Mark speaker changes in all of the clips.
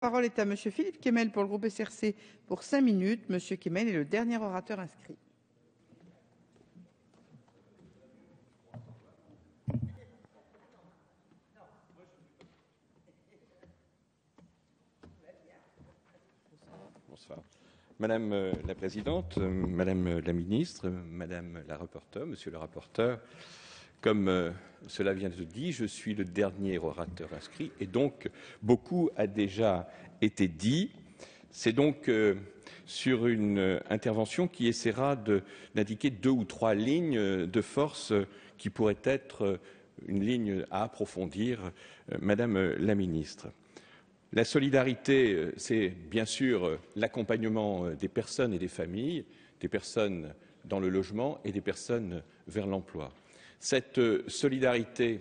Speaker 1: parole est à Monsieur Philippe Kemel pour le groupe SRC pour 5 minutes. Monsieur Kemel est le dernier orateur inscrit.
Speaker 2: Bonsoir. Madame la Présidente, Madame la Ministre, Madame la rapporteure, Monsieur le rapporteur, comme cela vient de se dire, je suis le dernier orateur inscrit et donc beaucoup a déjà été dit. C'est donc sur une intervention qui essaiera d'indiquer 2 ou 3 lignes de force qui pourraient être une ligne à approfondir, Madame la Ministre. La solidarité, c'est bien sûr l'accompagnement des personnes et des familles, des personnes dans le logement et des personnes vers l'emploi. Cette solidarité,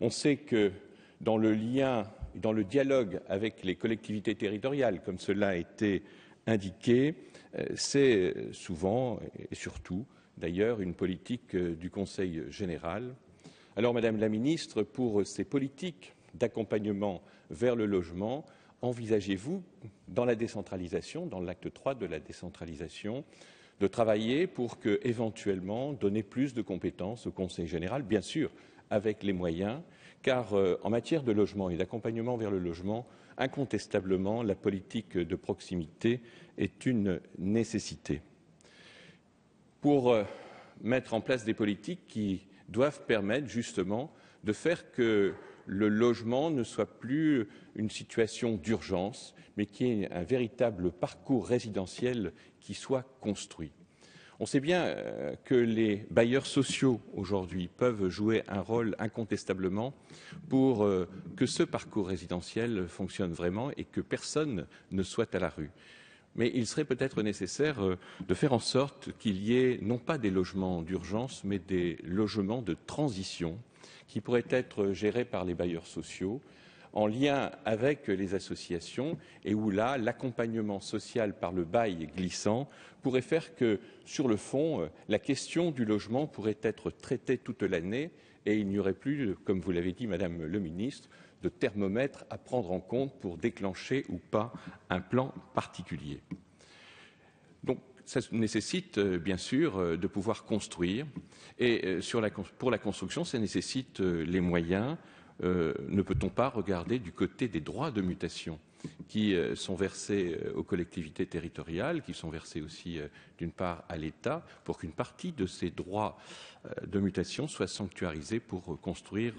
Speaker 2: on sait que dans le lien, dans le dialogue avec les collectivités territoriales, comme cela a été indiqué, c'est souvent et surtout d'ailleurs une politique du Conseil général. Alors, Madame la Ministre, pour ces politiques d'accompagnement vers le logement, envisagez-vous, dans la décentralisation, dans l'acte 3 de la décentralisation, de travailler pour que, éventuellement, donner plus de compétences au Conseil général, bien sûr, avec les moyens, car en matière de logement et d'accompagnement vers le logement, incontestablement, la politique de proximité est une nécessité. Pour mettre en place des politiques qui doivent permettre justement de faire que le logement ne soit plus une situation d'urgence, mais qu'il y ait un véritable parcours résidentiel qui soit construit. On sait bien que les bailleurs sociaux aujourd'hui peuvent jouer un rôle incontestablement pour que ce parcours résidentiel fonctionne vraiment et que personne ne soit à la rue. Mais il serait peut-être nécessaire de faire en sorte qu'il y ait non pas des logements d'urgence, mais des logements de transition qui pourraient être gérés par les bailleurs sociaux en lien avec les associations et où là, l'accompagnement social par le bail glissant pourrait faire que, sur le fond, la question du logement pourrait être traitée toute l'année et il n'y aurait plus, comme vous l'avez dit, Madame le Ministre, de thermomètre à prendre en compte pour déclencher ou pas un plan particulier. Donc, ça nécessite bien sûr de pouvoir construire et pour la construction, ça nécessite les moyens. Ne peut-on pas regarder du côté des droits de mutation qui sont versés aux collectivités territoriales, qui sont versés aussi d'une part à l'État, pour qu'une partie de ces droits de mutation soit sanctuarisée pour construire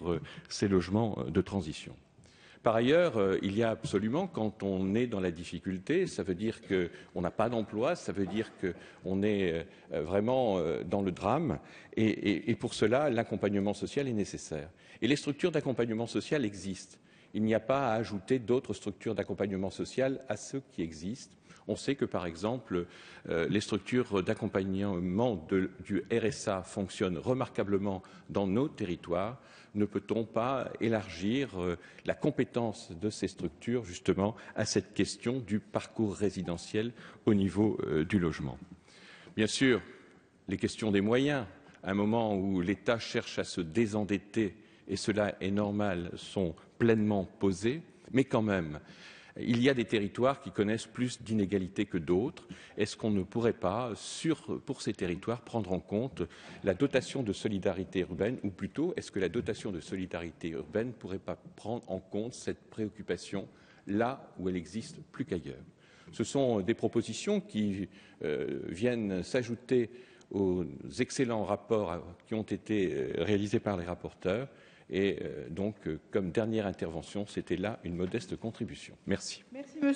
Speaker 2: ces logements de transition. Par ailleurs, il y a absolument, quand on est dans la difficulté, ça veut dire qu'on n'a pas d'emploi, ça veut dire qu'on est vraiment dans le drame, et pour cela, l'accompagnement social est nécessaire. Et les structures d'accompagnement social existent. Il n'y a pas à ajouter d'autres structures d'accompagnement social à ceux qui existent. On sait que, par exemple, les structures d'accompagnement du RSA fonctionnent remarquablement dans nos territoires. Ne peut-on pas élargir la compétence de ces structures, justement, à cette question du parcours résidentiel au niveau du logement? Bien sûr, les questions des moyens, à un moment où l'État cherche à se désendetter, et cela est normal, sont pleinement posées, mais quand même, il y a des territoires qui connaissent plus d'inégalités que d'autres. Est-ce qu'on ne pourrait pas, pour ces territoires, prendre en compte la dotation de solidarité urbaine, ou plutôt, est-ce que la dotation de solidarité urbaine ne pourrait pas prendre en compte cette préoccupation là où elle existe plus qu'ailleurs? Ce sont des propositions qui viennent s'ajouter aux excellents rapports qui ont été réalisés par les rapporteurs. Et donc, comme dernière intervention, c'était là une modeste contribution. Merci.
Speaker 1: Merci, monsieur.